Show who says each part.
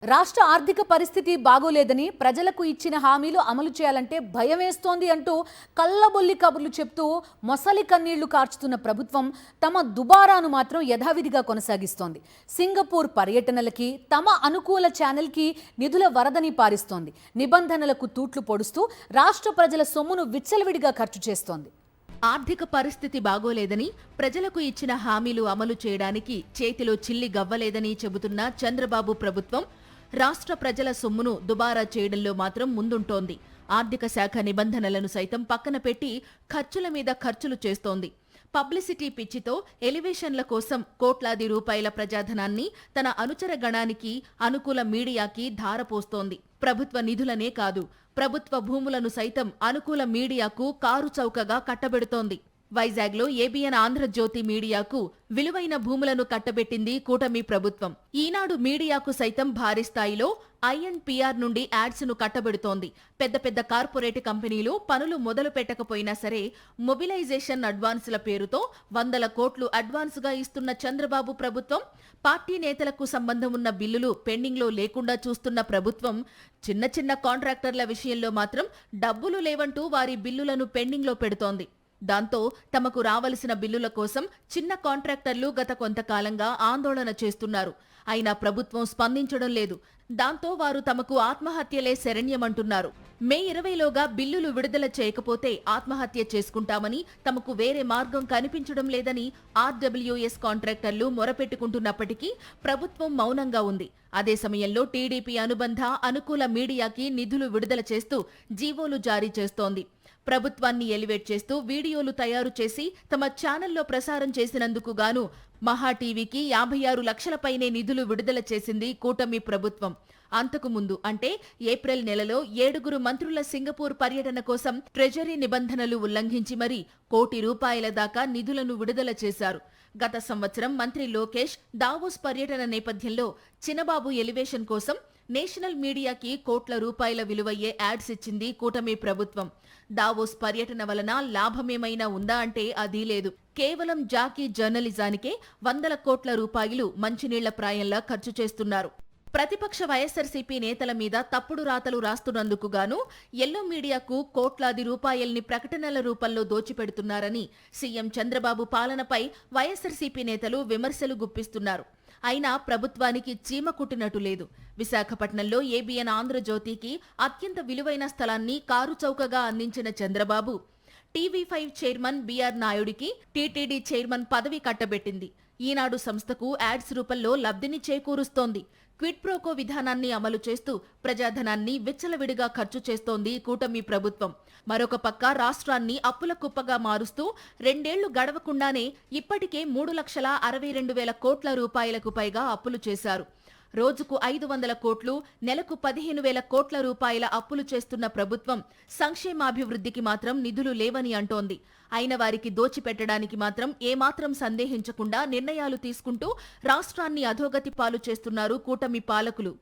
Speaker 1: రాష్ట్ర ఆర్థిక పరిస్థితి బాగోలేదని ప్రజలకు ఇచ్చిన హామీలు అమలు చేయాలంటే భయమేస్తోంది అంటూ కళ్ళబొల్లి కబుర్లు చెప్తూ మొసలి కన్నీళ్లు కార్చుతున్న ప్రభుత్వం తమ దుబారాను మాత్రం యథావిధిగా కొనసాగిస్తోంది. సింగపూర్ పర్యటనలకి తమ అనుకూల ఛానల్కి నిధుల వరదని పారిస్తోంది. నిబంధనలకు తూట్లు పొడుస్తూ రాష్ట్ర ప్రజల సొమ్మును విచ్చలవిడిగా ఖర్చు చేస్తోంది.
Speaker 2: ఆర్థిక పరిస్థితి బాగోలేదని ప్రజలకు ఇచ్చిన హామీలు అమలు చేయడానికి చేతిలో చిల్లి గవ్వలేదని చెబుతున్న చంద్రబాబు ప్రభుత్వం రాష్ట్ర ప్రజల సొమ్మును దుబారా చేయడంలో మాత్రం ముందుంటోంది. ఆర్థిక శాఖ నిబంధనలను సైతం పక్కన పెట్టి ఖర్చుల మీద ఖర్చులు చేస్తోంది. పబ్లిసిటీ పిచ్చితో ఎలివేషన్ల కోసం కోట్లాది రూపాయల ప్రజాధనాన్ని తన అనుచర గణానికి, అనుకూల మీడియాకి ధారపోస్తోంది. ప్రభుత్వ నిధులనే కాదు, ప్రభుత్వ భూములను సైతం అనుకూల మీడియాకు కారు చౌకగా కట్టబెడుతోంది. వైజాగ్లో ఏబిఎన్ ఆంధ్రజ్యోతి మీడియాకు విలువైన భూములను కట్టబెట్టింది కూటమి ప్రభుత్వం. ఈనాడు మీడియాకు సైతం భారీ స్థాయిలో ఐఎన్పిఆర్ నుండి యాడ్స్ ను కట్టబెడుతోంది. పెద్ద పెద్ద కార్పొరేట్ కంపెనీలు పనులు మొదలు పెట్టకపోయినా సరే మొబిలైజేషన్ అడ్వాన్సుల పేరుతో 100 కోట్లు అడ్వాన్సుగా ఇస్తున్న చంద్రబాబు ప్రభుత్వం, పార్టీ నేతలకు సంబంధం ఉన్న బిల్లులు పెండింగ్లో లేకుండా చూస్తున్న ప్రభుత్వం, చిన్న చిన్న కాంట్రాక్టర్ల విషయంలో మాత్రం డబ్బులు లేవంటూ వారి బిల్లులను పెండింగ్లో పెడుతోంది. దాంతో తమకు రావలసిన బిల్లుల కోసం చిన్న కాంట్రాక్టర్లు గత కొంతకాలంగా ఆందోళన చేస్తున్నారు. అయినా ప్రభుత్వం స్పందించడం లేదు. దాంతో వారు తమకు ఆత్మహత్యలే శరణ్యమంటున్నారు. మే 20లోగా బిల్లులు విడుదల చేయకపోతే ఆత్మహత్య చేసుకుంటామని, తమకు వేరే మార్గం కనిపించడం లేదని ఆర్డబ్ల్యూఎస్ కాంట్రాక్టర్లు మొరపెట్టుకుంటున్నప్పటికీ ప్రభుత్వం మౌనంగా ఉంది. అదే సమయంలో టీడీపీ అనుబంధ, అనుకూల మీడియాకి నిధులు విడుదల చేస్తూ జీవోలు జారీ చేస్తోంది. ప్రభుత్వాన్ని ఎలివేట్ చేస్తూ వీడియోలు తయారు చేసి తమ ఛానల్లో ప్రసారం చేసినందుకు గాను మహా టీవీకి 56 లక్షలపైనే నిధులు విడుదల చేసింది కూటమి ప్రభుత్వం. అంతకుముందు అంటే ఏప్రిల్ నెలలో 7 మంత్రుల సింగపూర్ పర్యటన కోసం ట్రెజరీ నిబంధనలు ఉల్లంఘించి మరీ ₹1 కోటి దాకా నిధులను విడుదల చేశారు. గత సంవత్సరం మంత్రి లోకేష్ దావోస్ పర్యటన నేపథ్యంలో చినబాబు ఎలివేషన్ కోసం నేషనల్ మీడియాకి ₹1 కోట్ల విలువయ్యే యాడ్స్ ఇచ్చింది కూటమి ప్రభుత్వం. దావోస్ పర్యటన వలన లాభమేమైనా ఉందా అంటే అదీ లేదు. కేవలం జాకీ జర్నలిజానికే ₹100 కోట్ల మంచినీళ్ల ప్రాయంలా ఖర్చు చేస్తున్నారు. ప్రతిపక్ష వైఎస్సార్సీపీ నేతల మీద తప్పుడు రాతలు రాస్తున్నందుకు గాను ఎల్లో మీడియాకు కోట్లాది రూపాయల్ని ప్రకటనల రూపంలో దోచిపెడుతున్నారని సీఎం చంద్రబాబు పాలనపై వైఎస్సార్సీపీ నేతలు విమర్శలు గుప్పిస్తున్నారు. అయినా ప్రభుత్వానికి చీమ కుట్టినట్టు లేదు. విశాఖపట్నంలో ఏబిఎన్ ఆంధ్రజ్యోతికి అత్యంత విలువైన స్థలాన్ని కారు చౌకగా అందించిన చంద్రబాబు టీవీ5 చైర్మన్ బిఆర్ నాయుడికి టీటీడీ చైర్మన్ పదవి కట్టబెట్టింది. ఈనాడు సంస్థకు యాడ్స్ రూపంలో లబ్ధిని చేకూరుస్తోంది. క్విడ్ ప్రోకో విధానాన్ని అమలు చేస్తూ ప్రజాధనాన్ని విచ్చలవిడిగా ఖర్చు చేస్తోంది కూటమి ప్రభుత్వం. మరొక పక్క రాష్ట్రాన్ని అప్పుల కుప్పగా మారుస్తూ 2 ఏళ్లు గడవకుండానే ఇప్పటికే ₹3,62,000 కోట్ల పైగా అప్పులు చేశారు. రోజుకు 500 కోట్లు, నెలకు 15,000 కోట్ల అప్పులు చేస్తున్న ప్రభుత్వం సంక్షేమాభివృద్ధికి మాత్రం నిధులు లేవని అంటోంది. అయిన వారికి దోచిపెట్టడానికి మాత్రం ఏమాత్రం సందేహించకుండా నిర్ణయాలు తీసుకుంటూ రాష్ట్రాన్ని అధోగతి పాలు చేస్తున్నారు కూటమి పాలకులు.